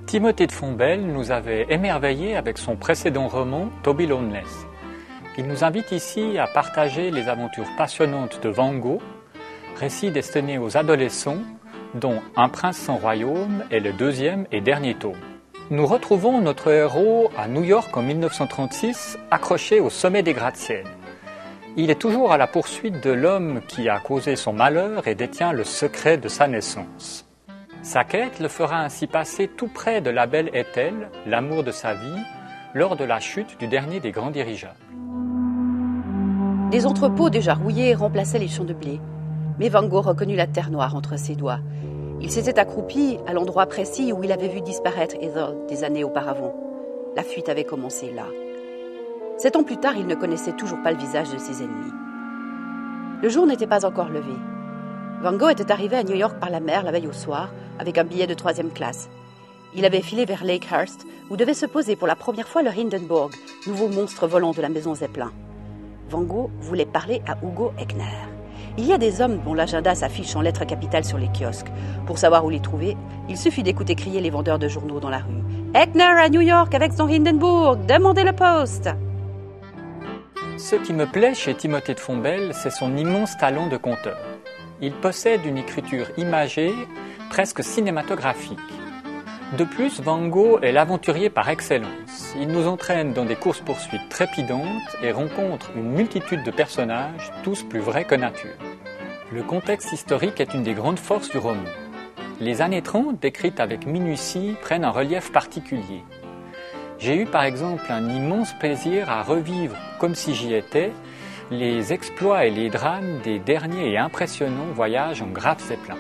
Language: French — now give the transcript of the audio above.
Timothée de Fombelle nous avait émerveillés avec son précédent roman Toby Loveless. Il nous invite ici à partager les aventures passionnantes de Van Gogh, récit destiné aux adolescents, dont Un prince sans royaume est le deuxième et dernier tome. Nous retrouvons notre héros à New York en 1936, accroché au sommet des gratte-ciel. Il est toujours à la poursuite de l'homme qui a causé son malheur et détient le secret de sa naissance. Sa quête le fera ainsi passer tout près de la belle Ethel, l'amour de sa vie, lors de la chute du dernier des grands dirigeables. Des entrepôts déjà rouillés remplaçaient les champs de blé. Mais Van Gogh reconnut la terre noire entre ses doigts. Il s'était accroupi à l'endroit précis où il avait vu disparaître Ethel des années auparavant. La fuite avait commencé là. 7 ans plus tard, il ne connaissait toujours pas le visage de ses ennemis. Le jour n'était pas encore levé. Van Gogh était arrivé à New York par la mer la veille au soir, avec un billet de 3e classe. Il avait filé vers Lakehurst, où devait se poser pour la première fois le Hindenburg, nouveau monstre volant de la maison Zeppelin. Van Gogh voulait parler à Hugo Echner. Il y a des hommes dont l'agenda s'affiche en lettres capitales sur les kiosques. Pour savoir où les trouver, il suffit d'écouter crier les vendeurs de journaux dans la rue. « Echner à New York avec son Hindenburg, demandez le poste !» Ce qui me plaît chez Timothée de Fombelle, c'est son immense talent de conteur. Il possède une écriture imagée, presque cinématographique. De plus, Van Gogh est l'aventurier par excellence. Il nous entraîne dans des courses-poursuites trépidantes et rencontre une multitude de personnages, tous plus vrais que nature. Le contexte historique est une des grandes forces du roman. Les années 30, décrites avec minutie, prennent un relief particulier. J'ai eu par exemple un immense plaisir à revivre, comme si j'y étais, les exploits et les drames des derniers et impressionnants voyages en Graf Zeppelin.